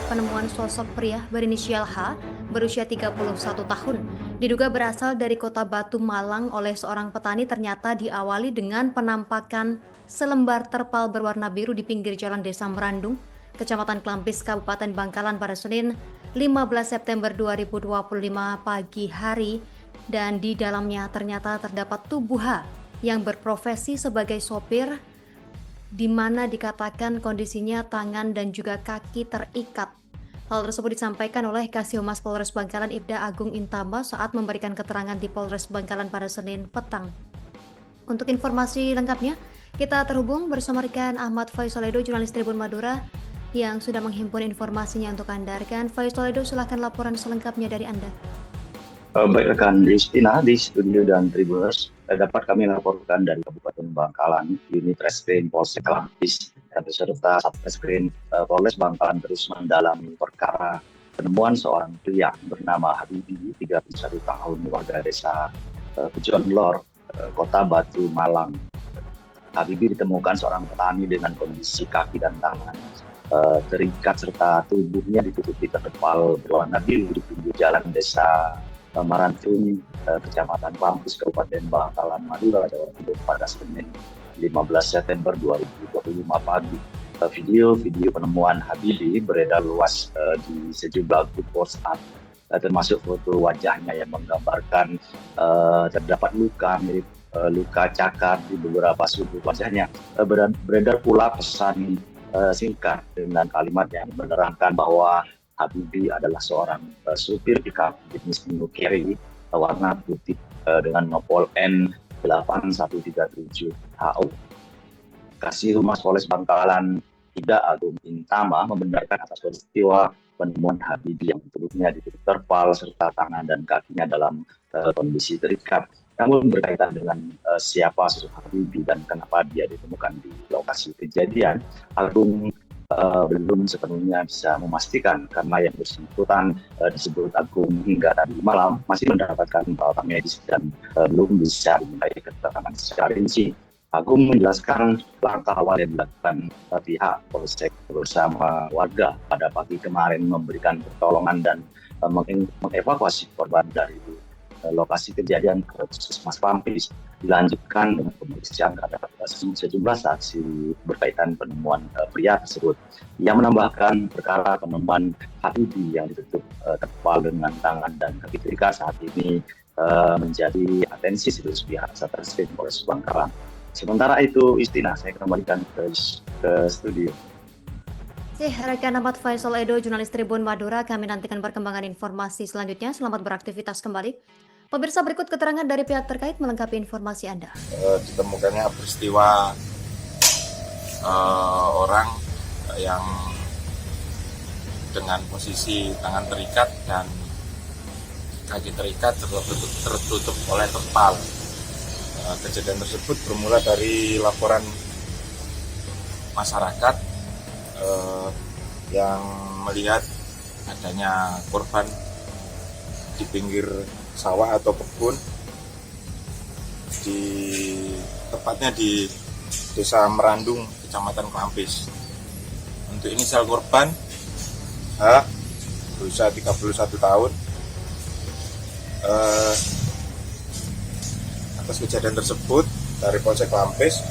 penemuan sosok pria berinisial H berusia 31 tahun. Diduga berasal dari kota Batu Malang oleh seorang petani ternyata diawali dengan penampakan selembar terpal berwarna biru di pinggir jalan Desa Merandung, Kecamatan Klampis, Kabupaten Bangkalan pada Senin 15 September 2025 pagi hari, dan di dalamnya ternyata terdapat tubuh H yang berprofesi sebagai sopir, di mana dikatakan kondisinya tangan dan juga kaki terikat. Hal tersebut disampaikan oleh Kasihhumas Polres Bangkalan Ibda Agung Intama saat memberikan keterangan di Polres Bangkalan pada Senin petang. Untuk informasi lengkapnya, kita terhubung bersama rekan Ahmad Faisoledo, jurnalis Tribun Madura, yang sudah menghimpun informasinya untuk Anda. Rekan Faisoledo, silakan laporan selengkapnya dari Anda. Baik rekan Justina di studio dan Tribuners, dapat kami laporkan dari Kabupaten Bangkalan, unit reskrim Polsek Klampis beserta Satreskrim Polres Bangkalan terus mendalami perkara penemuan seorang pria bernama Habibi, 31 tahun, warga desa Pejuan Lor, Kota Batu Malang. Habibi ditemukan seorang petani dengan kondisi kaki dan tangan terikat serta tubuhnya ditutupi terpal berwarna biru di pinggir jalan Desa Marandung, Kecamatan Klampis, Kabupaten Bangkalan, Madura, Jawa Timur pada Senin 15 September 2025 pagi. Video penemuan Habibi beredar luas di sejumlah grup WhatsApp, termasuk foto wajahnya yang menggambarkan terdapat luka mirip luka cakar di beberapa sudut wajahnya. Beredar pula pesan singkat dengan kalimat yang menerangkan bahwa Habibi adalah seorang supir pickup jenis New Carry warna putih dengan nopol N8137HO. Kasihhumas Polres Bangkalan Ibda Agung Intama membenarkan atas peristiwa penemuan Habibi yang tubuhnya ditutup terpal serta tangan dan kakinya dalam kondisi terikat. Namun berkaitan dengan siapa sosok Habibi dan kenapa dia ditemukan di lokasi kejadian, Agung belum sepenuhnya bisa memastikan karena yang bersangkutan disebut Agung hingga tadi malam masih mendapatkan perawatan medis dan belum bisa dimintai keterangan secara rinci. Agung menjelaskan langkah awal yang dilakukan pihak Polsek bersama warga pada pagi kemarin memberikan pertolongan dan mengevakuasi korban dari lokasi kejadian ke Puskesmas Klampis, dilanjutkan dengan pemeriksaan terhadap sejumlah saksi berkaitan penemuan pria tersebut. Ia menambahkan perkara penemuan Habibi yang ditutup terpal dengan tangan dan kaki terikat saat ini menjadi atensi serius pihak Satreskrim Polres Bangkalan. Sementara itu, Istina, saya kembalikan ke studio. Rekan Ahmad Faisoledo, jurnalis Tribun Madura, kami nantikan perkembangan informasi selanjutnya. Selamat beraktivitas kembali. Pemirsa, berikut keterangan dari pihak terkait melengkapi informasi Anda. Ditemukannya peristiwa orang yang dengan posisi tangan terikat dan kaki terikat tertutup oleh terpal. Kejadian tersebut bermula dari laporan masyarakat yang melihat adanya korban di pinggir sawah atau kebun, tepatnya di Desa Merandung, Kecamatan Klampis. Untuk inisial korban H berusia 31 tahun. Atas kejadian tersebut dari Polsek Klampis